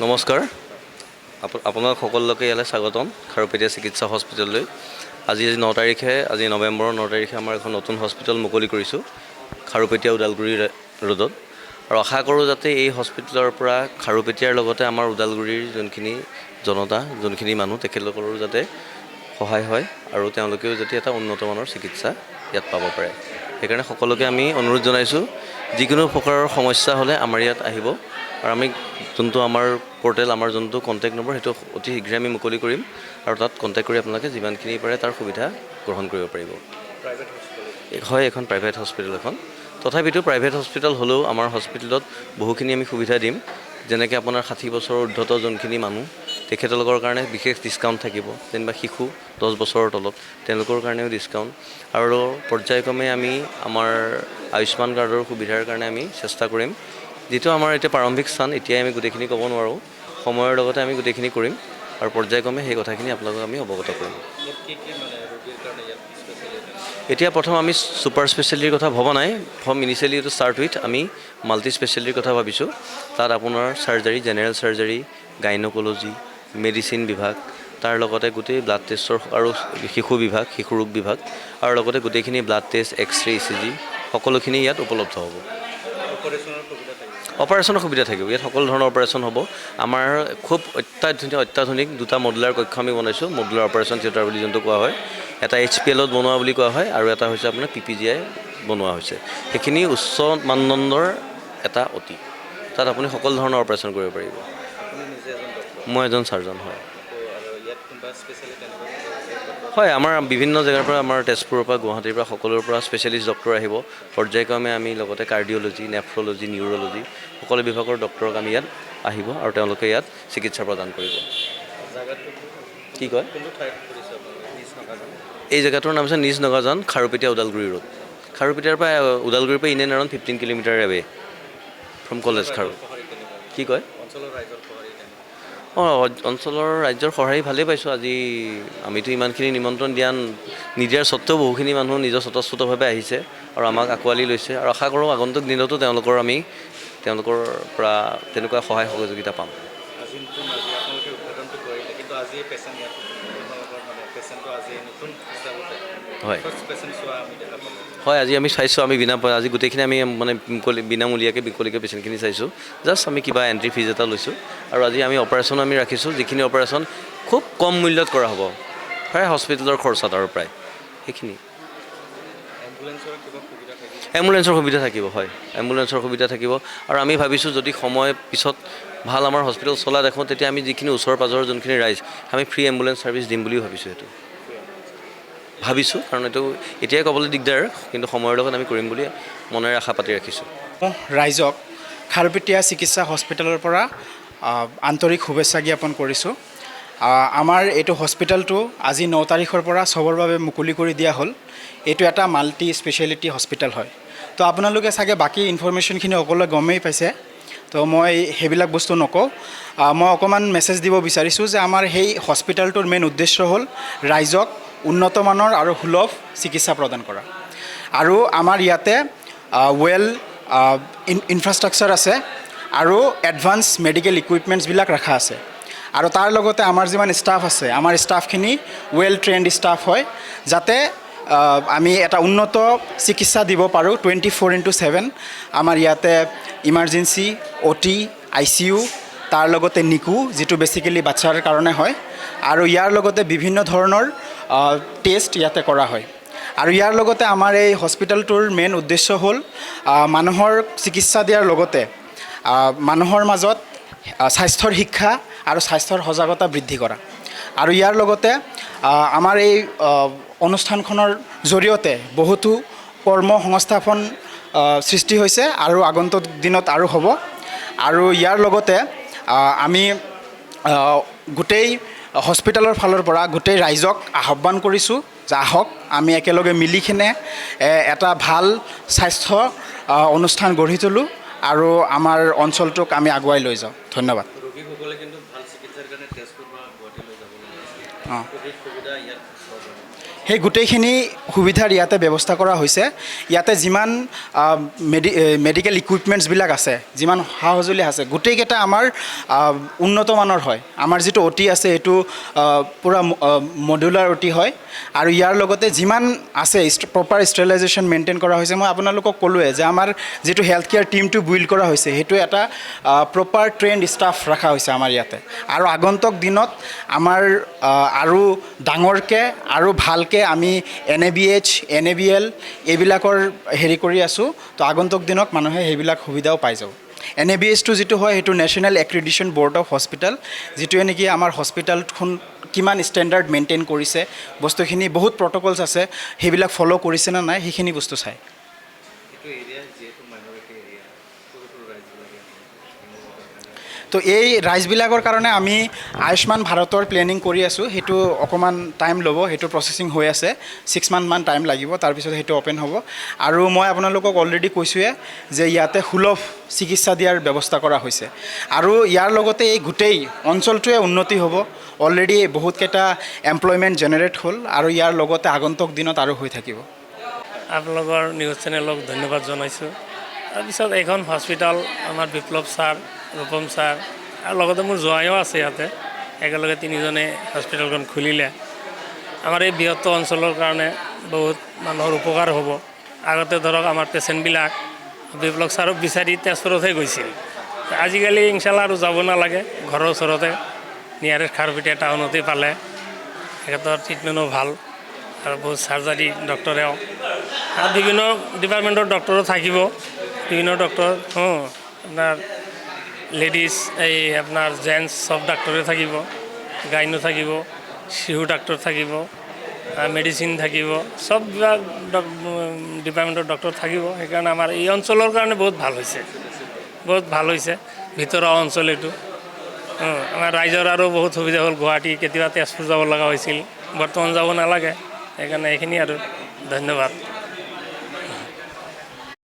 নমস্কাৰ আপোনাক সকলোকে ইয়ালৈ স্বাগতম খাৰুপেটীয়া চিকিৎসা হস্পিটেললৈ আজি 9 তাৰিখে আজি নৱেম্বৰৰ 9 তাৰিখে আমাৰ এখন নতুন হস্পিটেল মুকলি কৰিছোঁ খাৰুপেটীয়া ওদালগুৰি ৰোডত আৰু আশা কৰোঁ যাতে এই হস্পিটেলৰ পৰা খাৰুপেটীয়াৰ লগতে আমাৰ ওদালগুৰিৰ যোনখিনি জনতা যোনখিনি মানুহ তেখেতলোকৰো যাতে সহায় হয় আৰু তেওঁলোকেও যাতে এটা উন্নত মানৰ চিকিৎসা ইয়াত পাব পাৰে সেইকাৰণে সকলোকে আমি অনুৰোধ জনাইছোঁ যিকোনো প্ৰকাৰৰ সমস্যা হ'লে আমাৰ ইয়াত আহিব আৰু আমি যোনটো আমাৰ পোৰ্টেল আমাৰ যোনটো কণ্টেক্ট নম্বৰ সেইটো অতি শীঘ্ৰে আমি মুকলি কৰিম আৰু তাত কণ্টেক্ট কৰি আপোনালোকে যিমানখিনি পাৰে তাৰ সুবিধা গ্ৰহণ কৰিব পাৰিব হয় এখন প্ৰাইভেট হস্পিটেল এখন তথাপিতো প্ৰাইভেট হস্পিটেল হ'লেও আমাৰ হস্পিটেলত বহুখিনি আমি সুবিধা দিম যেনেকৈ আপোনাৰ 60 বছৰৰ ঊৰ্ধ্বত যোনখিনি মানুহ তেখেতলোকৰ কাৰণে বিশেষ ডিছকাউণ্ট থাকিব যেনিবা শিশু 10 বছৰৰ তলত তেওঁলোকৰ কাৰণেও ডিছকাউণ্ট আৰু পৰ্যায়ক্ৰমে আমি আমাৰ আয়ুষ্মান কাৰ্ডৰ সুবিধাৰ কাৰণে আমি চেষ্টা কৰিম যেটো আমাৰ এতিয়া প্ৰাৰম্ভিক স্থান এতিয়াই আমি গোটেইখিনি ক'ব নোৱাৰোঁ সময়ৰ লগতে আমি গোটেইখিনি কৰিম আৰু পৰ্যায়ক্ৰমে সেই কথাখিনি আপোনালোকক আমি অৱগত কৰিম এতিয়া প্ৰথম আমি ছুপাৰ স্পেচিয়েলিটিৰ কথা ভবা নাই from initially to start with আমি মাল্টি স্পেচিয়েলিটিৰ কথা ভাবিছোঁ তাত আপোনাৰ চাৰ্জাৰী জেনেৰেল চাৰ্জাৰী গাইনকলজি মেডিচিন বিভাগ তাৰ লগতে গোটেই ব্লাড টেষ্টৰ আৰু শিশু বিভাগ শিশু ৰোগ বিভাগ আৰু লগতে গোটেইখিনি ব্লাড টেষ্ট এক্সৰে ECG সকলোখিনি ইয়াত উপলব্ধ হ'ব অপাৰেশ্যনৰ সুবিধা থাকিব ইয়াত সকলো ধৰণৰ অপাৰেশ্যন হ'ব আমাৰ খুব অত্যাধুনিক দুটা মডুলাৰ কক্ষ আমি বনাইছোঁ মডুলাৰ অপাৰেশ্যন থিয়েটাৰ বুলি যোনটো কোৱা হয় এটা HPLত বনোৱা বুলি কোৱা হয় আৰু এটা হৈছে আপোনাৰ PPGI বনোৱা হৈছে সেইখিনি উচ্চ মানদণ্ডৰ এটা অতি তাত আপুনি সকলো ধৰণৰ অপাৰেশ্যন কৰিব পাৰিব মই এজন চাৰ্জন হয় হয় আমাৰ বিভিন্ন জেগাৰ পৰা আমাৰ তেজপুৰৰ পৰা গুৱাহাটীৰ পৰা সকলোৰ পৰা স্পেচিয়েলিষ্ট ডক্টৰ আহিব পৰ্যায়ক্ৰমে আমি লগতে কাৰ্ডিঅ'লজি নেফ্ৰলজি নিউৰলজি সকলো বিভাগৰ ডক্টৰক আমি ইয়াত আহিব আৰু তেওঁলোকে ইয়াত চিকিৎসা প্ৰদান কৰিব কি কয় এই জেগাটোৰ নাম হৈছে নিজ নগাজান খাৰুপেটীয়া ওদালগুৰি ৰোড খাৰুপেটীয়াৰ পৰা ওদালগুৰিৰ পৰা in and around 15 kilometre away from college খাৰু কি কয় অঞ্চলৰ ৰাজ্যৰ সহায় ভালেই পাইছোঁ আজি আমিতো ইমানখিনি নিমন্ত্ৰণ নিদিয়াৰ স্বত্তেও বহুখিনি মানুহ নিজৰ স্বতঃস্ফূৰ্তভাৱে আহিছে আৰু আমাক আঁকোৱালি লৈছে আৰু আশা কৰোঁ আগন্তুক দিনতো তেওঁলোকৰ পৰা তেনেকুৱা সহায় সহযোগিতা পাম হয় হয় আজি আমি চাইছোঁ আমি আজি গোটেইখিনি আমি মানে বিনামূলীয়াকৈ বিকলিকৈ পেচেণ্টখিনি চাইছোঁ জাষ্ট আমি কিবা এণ্ট্ৰি ফিজ এটা লৈছোঁ আৰু আজি আমি অপাৰেশ্যনো আমি ৰাখিছোঁ যিখিনি অপাৰেশ্যন খুব কম মূল্যত কৰা হ'ব প্ৰায় হস্পিটেলৰ খৰচাত আৰু প্ৰায় সেইখিনি এম্বুলেঞ্চৰ সুবিধা থাকিব হয় এম্বুলেঞ্চৰ সুবিধা থাকিব আৰু আমি ভাবিছোঁ যদি সময় পিছত ভাল আমাৰ হস্পিটেল চলা দেখোঁ তেতিয়া আমি যিখিনি ওচৰ পাজৰৰ যোনখিনি ৰাইজ আমি ফ্ৰী এম্বুলেঞ্চ ছাৰ্ভিচ দিম বুলিও ভাবিছোঁ সেইটো ভাবিছোঁ কাৰণ এইটো এতিয়াই ক'বলৈ দিগদাৰ কিন্তু সময়ৰ লগত আমি কৰিম বুলি মনেৰে আশা পাতি ৰাখিছোঁ ৰাইজক খাৰুপেটীয়া চিকিৎসা হস্পিটেলৰ পৰা আন্তৰিক শুভেচ্ছা জ্ঞাপন কৰিছোঁ আমাৰ এইটো হস্পিটেলটো আজি 9 তাৰিখৰ পৰা চবৰ বাবে মুকলি কৰি দিয়া হ'ল এইটো এটা মাল্টি স্পেচিয়েলিটি হস্পিটেল হয় তো আপোনালোকে চাগে বাকী ইনফৰমেশ্যনখিনি সকলোৱে গমেই পাইছে তো মই সেইবিলাক বস্তু নকওঁ মই অকণমান মেছেজ দিব বিচাৰিছোঁ যে আমাৰ সেই হস্পিটেলটোৰ মেইন উদ্দেশ্য হ'ল ৰাইজক উন্নত মানৰ আৰু সুলভ চিকিৎসা প্ৰদান কৰা আৰু আমাৰ ইয়াতে ইনফ্ৰাষ্ট্ৰাকচাৰ আছে আৰু এডভান্স মেডিকেল ইকুইপমেণ্টছবিলাক ৰাখা আছে আৰু তাৰ লগতে আমাৰ যিমান ষ্টাফ আছে আমাৰ ষ্টাফখিনি ট্ৰেইনড ষ্টাফ হয় যাতে আমি এটা উন্নত চিকিৎসা দিব পাৰোঁ 24/7 আমাৰ ইয়াতে ইমাৰ্জেঞ্চি OT ICU তাৰ লগতে NICU যিটো বেচিকেলি বাচ্চাৰ কাৰণে হয় আৰু ইয়াৰ লগতে বিভিন্ন ধৰণৰ টেষ্ট ইয়াতে কৰা হয় আৰু ইয়াৰ লগতে আমাৰ এই হস্পিটেলটোৰ মেইন উদ্দেশ্য হ'ল মানুহৰ চিকিৎসা দিয়াৰ লগতে মানুহৰ মাজত স্বাস্থ্যৰ শিক্ষা আৰু স্বাস্থ্যৰ সজাগতা বৃদ্ধি কৰা আৰু ইয়াৰ লগতে আমাৰ এই অনুষ্ঠানখনৰ জৰিয়তে বহুতো কৰ্ম সংস্থাপন সৃষ্টি হৈছে আৰু আগন্তুক দিনত আৰু হ'ব আৰু ইয়াৰ লগতে আমি গোটেই হস্পিটেলৰ ফালৰ পৰা গোটেই ৰাইজক আহ্বান কৰিছোঁ যে আহক আমি একেলগে মিলিকিনে এটা ভাল স্বাস্থ্য অনুষ্ঠান গঢ়ি তোলোঁ আৰু আমাৰ অঞ্চলটোক আমি আগুৱাই লৈ যাওঁ ধন্যবাদ অঁ সেই গোটেইখিনি সুবিধাৰ ইয়াতে ব্যৱস্থা কৰা হৈছে। ইয়াতে যিমান মেডিকেল ইকুইপমেণ্টছবিলাক আছে, যিমান সা সঁজুলি আছে, গোটেইকেইটা আমাৰ উন্নত মানৰ হয়। আমাৰ যিটো অ' টি আছে এইটো পূৰা মডুলাৰ অ' টি হয়। আৰু ইয়াৰ লগতে যিমান আছে প্ৰপাৰ ষ্টেৰিলাইজেশ্যন মেইনটেইন কৰা হৈছে। মই আপোনালোকক ক'লোৱে যে আমাৰ যিটো হেল্থ কেয়াৰ টীমটো বিল্ড কৰা হৈছে সেইটো এটা প্ৰপাৰ ট্ৰেইনড ষ্টাফ ৰখা হৈছে আমাৰ ইয়াতে। আৰু আগন্তুক দিনত আমাৰ আৰু ডাঙৰকৈ আৰু ভালকৈ আমি NABH, NABL এইবিলাকৰ হেৰি কৰি আছোঁ। তো আগন্তুক দিনত মানুহে সেইবিলাক সুবিধাও পাই যাব। NABHটো যিটো হয় সেইটো নেশ্যনেল এক্ৰিডিশ্যন ব'ৰ্ড অফ হস্পিটেল, যিটোৱে নেকি আমাৰ হস্পিটেলখন কিমান ষ্টেণ্ডাৰ্ড মেইনটেইন কৰিছে, বস্তুখিনি বহুত প্ৰট'কলছ আছে, সেইবিলাক ফ'ল' কৰিছে নে নাই সেইখিনি বস্তু চায়। তো এই ৰাইজবিলাকৰ কাৰণে আমি আয়ুষ্মান ভাৰতৰ প্লেনিং কৰি আছোঁ। সেইটো অকণমান টাইম ল'ব, সেইটো প্ৰচেছিং হৈ আছে। 6 মান্থমান টাইম লাগিব, তাৰপিছত সেইটো অ'পেন হ'ব। আৰু মই আপোনালোকক অলৰেডি কৈছোঁৱে যে ইয়াতে সুলভ চিকিৎসা দিয়াৰ ব্যৱস্থা কৰা হৈছে। আৰু ইয়াৰ লগতে এই গোটেই অঞ্চলটোৱে উন্নতি হ'ব। অলৰেডি বহুতকেইটা এমপ্লয়মেণ্ট জেনেৰেট হ'ল আৰু ইয়াৰ লগতে আগন্তুক দিনত আৰু হৈ থাকিব। আপোনালোকৰ নিউজ চেনেলক ধন্যবাদ জনাইছোঁ। তাৰপিছত এইখন হস্পিটেল আমাৰ বিপ্লৱ ছাৰ, ৰূপম ছাৰ আৰু লগতে মোৰ জোঁৱাইও আছে ইয়াতে, একেলগে তিনিজনে হস্পিটেলখন খুলিলে। আমাৰ এই বৃহত্তৰ অঞ্চলৰ কাৰণে বহুত মানুহৰ উপকাৰ হ'ব। আগতে ধৰক আমাৰ পেচেণ্টবিলাক বিপ্লৱ ছাৰক বিচাৰি তেজপুৰতহে গৈছিল। আজিকালি ইনশাল্লাহ আৰু যাব নালাগে, ঘৰৰ ওচৰতে নিয়াৰেষ্ট খাৰুপেটীয়া টাউনতেই পালে। সিহঁতৰ ট্ৰিটমেণ্টো ভাল আৰু বহুত চাৰ্জাৰী ডক্টৰেও আৰু বিভিন্ন ডিপাৰ্টমেণ্টৰ ডক্টৰো থাকিব। বিভিন্ন ডক্টৰ আপোনাৰ লেডিজ, এই আপোনাৰ জেণ্টছ চব ডাক্তৰে থাকিব, গাইনো থাকিব, শিশু ডাক্তৰ থাকিব, মেডিচিন থাকিব, চব ডিপাৰ্টমেণ্টৰ ডক্টৰ থাকিব। সেইকাৰণে আমাৰ এই অঞ্চলৰ কাৰণে বহুত ভাল হৈছে, বহুত ভাল হৈছে। ভিতৰুৱা অঞ্চল এইটো। আমাৰ ৰাইজৰ আৰু বহুত সুবিধা হ'ল। গুৱাহাটী কেতিয়াবা তেজপুৰ যাব লগা হৈছিল, বৰ্তমান যাব নালাগে। সেইকাৰণে এইখিনি আৰু ধন্যবাদ।